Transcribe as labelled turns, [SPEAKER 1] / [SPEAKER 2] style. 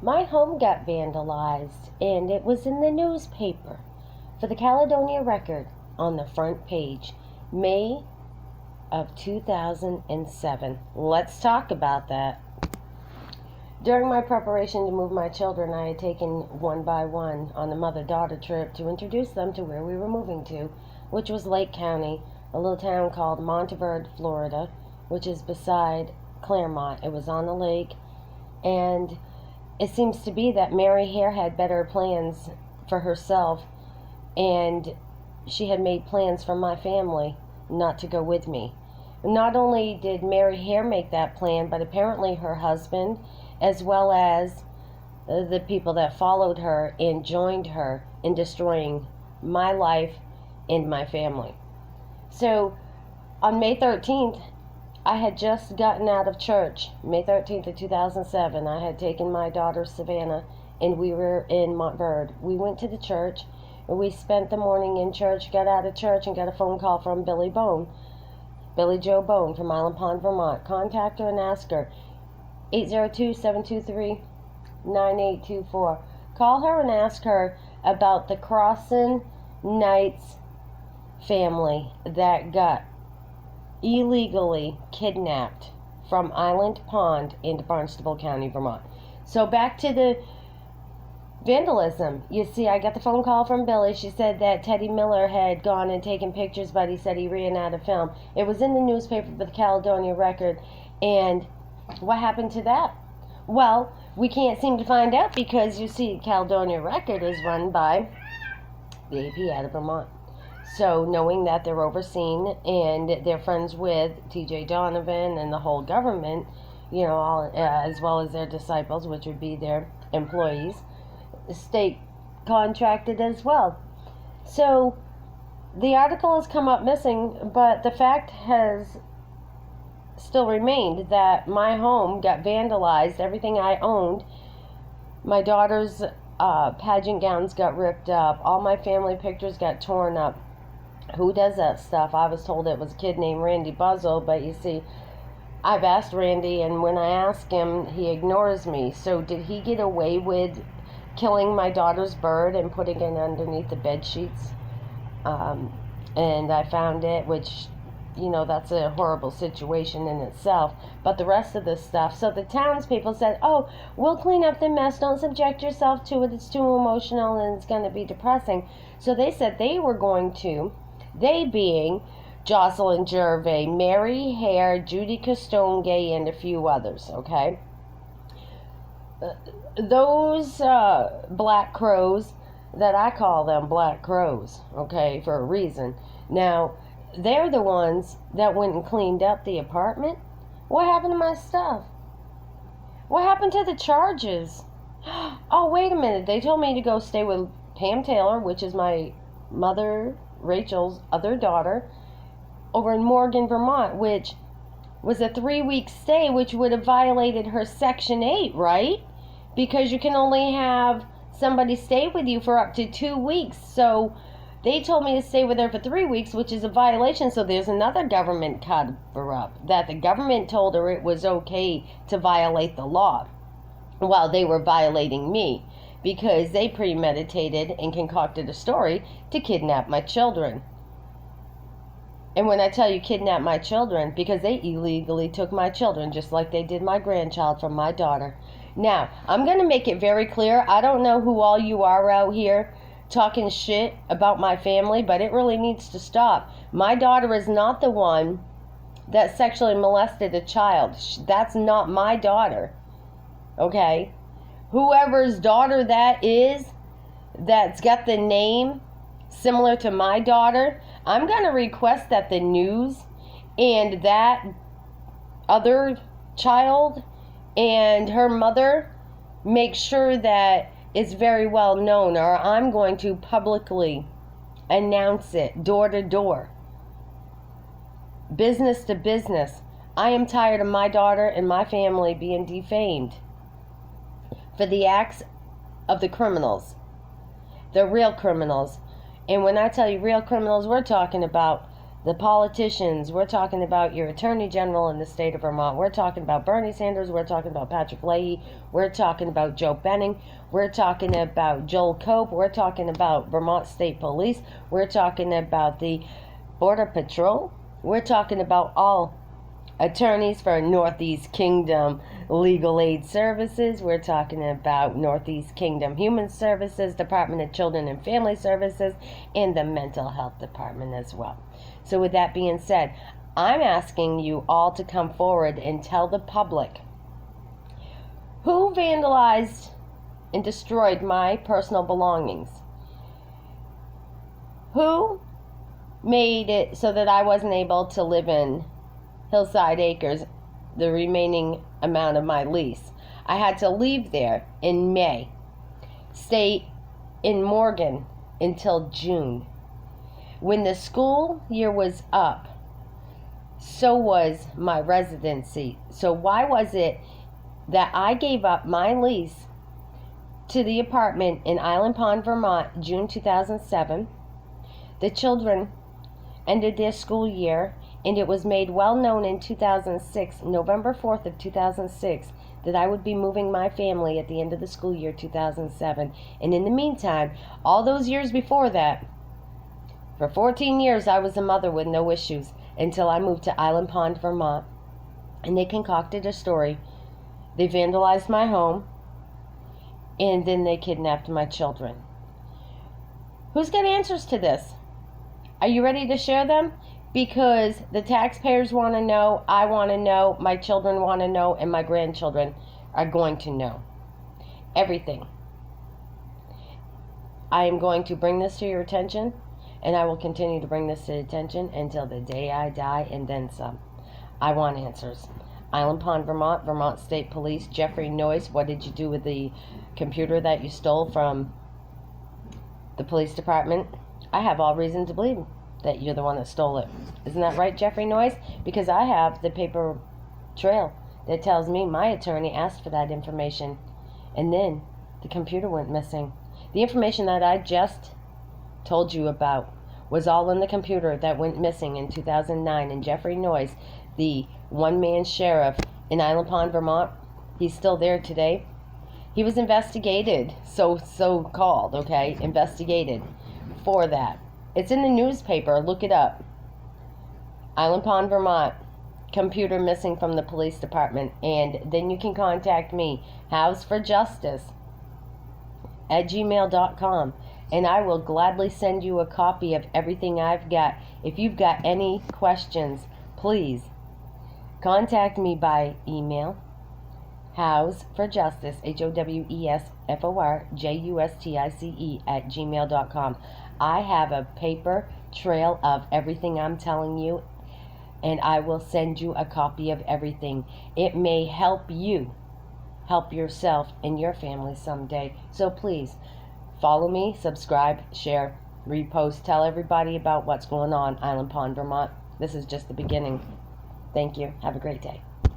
[SPEAKER 1] My home got vandalized, and it was in the newspaper for the Caledonia Record on the front page, May of 2007. Let's talk about that. During my preparation to move my children, I had taken one by one on a mother-daughter trip to introduce them to where we were moving to, which was Lake County, a little town called Monteverde, Florida, which is beside Claremont. It was on the lake, and it seems to be that Mary Hare had better plans for herself, and she had made plans for my family not to go with me. Not only did Mary Hare make that plan, but apparently her husband, as well as the people that followed her and joined her in destroying my life and my family. So on May 13th, I had just gotten out of church. May 13th of 2007, I had taken my daughter Savannah, and we were in Montverde. We went to the church, and we spent the morning in church, got out of church, and got a phone call from Billy Joe Bone from Island Pond, Vermont. Contact her and ask her, 802-723-9824. Call her and ask her about the Crossin Knights family that got illegally kidnapped from Island Pond into Barnstable County, Vermont. So back to the vandalism. You see, I got the phone call from Billy. She said that Teddy Miller had gone and taken pictures, but he said he ran out of film. It was in the newspaper for the Caledonia Record, and what happened to that? Well, we can't seem to find out because, you see, Caledonia Record is run by the AP out of Vermont. So knowing that they're overseen and they're friends with TJ Donovan and the whole government, all, as well as their disciples, which would be their employees, state contracted as well. So the article has come up missing, but the fact has still remained that my home got vandalized. Everything I owned, my daughter's pageant gowns got ripped up, all my family pictures got torn up. Who does that stuff? I was told it was a kid named Randy Buzzle, but you see, I've asked Randy, and when I ask him, he ignores me. So did he get away with killing my daughter's bird and putting it underneath the bed sheets? And I found it, which, that's a horrible situation in itself. But the rest of this stuff, so the townspeople said, oh, we'll clean up the mess, don't subject yourself to it, it's too emotional and it's going to be depressing. So they said they were going to, they being Jocelyn Gervais, Mary Hare, Judy Castonguay, and a few others, okay? Those black crows, that I call them black crows, okay, for a reason. Now, they're the ones that went and cleaned up the apartment. What happened to my stuff? What happened to the charges? Oh, wait a minute. They told me to go stay with Pam Taylor, which is my mother, Rachel's other daughter, over in Morgan, Vermont, which was a 3-week stay, which would have violated her Section 8, right? Because you can only have somebody stay with you for up to 2 weeks. So they told me to stay with her for 3 weeks, which is a violation. So there's another government cover-up that the government told her it was okay to violate the law, while they were violating me because they premeditated and concocted a story to kidnap my children. And when I tell you kidnap my children, because they illegally took my children, just like they did my grandchild from my daughter. Now, I'm going to make it very clear. I don't know who all you are out here talking shit about my family, but it really needs to stop. My daughter is not the one that sexually molested a child. That's not my daughter. Okay? Whoever's daughter that is, that's got the name similar to my daughter, I'm going to request that the news and that other child and her mother make sure that it's very well known, or I'm going to publicly announce it door to door, business to business. I am tired of my daughter and my family being defamed for the acts of the criminals, the real criminals. And when I tell you real criminals, we're talking about the politicians. We're talking about your Attorney General in the state of Vermont. We're talking about Bernie Sanders. We're talking about Patrick Leahy. We're talking about Joe Benning. We're talking about Joel Cope. We're talking about Vermont State Police. We're talking about the Border Patrol. We're talking about all attorneys for Northeast Kingdom Legal Aid Services. We're talking about Northeast Kingdom Human Services, Department of Children and Family Services, and the Mental Health Department as well. So with that being said, I'm asking you all to come forward and tell the public who vandalized and destroyed my personal belongings. Who made it so that I wasn't able to live in Hillside Acres the remaining amount of my lease. I had to leave there in May, stay in Morgan until June. When the school year was up, so was my residency. So why was it that I gave up my lease to the apartment in Island Pond, Vermont, June 2007? The children ended their school year, and it was made well known in 2006, November 4th of 2006, that I would be moving my family at the end of the school year 2007. And in the meantime, all those years before that, for 14 years, I was a mother with no issues until I moved to Island Pond, Vermont. And they concocted a story. They vandalized my home, and then they kidnapped my children. Who's got answers to this? Are you ready to share them? Because the taxpayers want to know, I want to know, my children want to know, and my grandchildren are going to know everything. I am going to bring this to your attention, and I will continue to bring this to attention until the day I die and then some. I want answers. Island Pond, Vermont, Vermont State Police, Jeffrey Noyce, what did you do with the computer that you stole from the police department? I have all reason to believe that you're the one that stole it. Isn't that right, Jeffrey Noyce? Because I have the paper trail that tells me my attorney asked for that information, and then the computer went missing. The information that I just told you about was all in the computer that went missing in 2009, and Jeffrey Noyce, the one-man sheriff in Island Pond, Vermont, he's still there today. He was investigated, so-called, okay, investigated for that. It's in the newspaper. Look it up. Island Pond, Vermont. Computer missing from the police department. And then you can contact me, housforjustice@gmail.com. And I will gladly send you a copy of everything I've got. If you've got any questions, please contact me by email. housforjustice, HOWESFORJUSTICE @gmail.com. I have a paper trail of everything I'm telling you, and I will send you a copy of everything. It may help you help yourself and your family someday. So please follow me, subscribe, share, repost, tell everybody about what's going on Island Pond, Vermont. This is just the beginning. Thank you. Have a great day.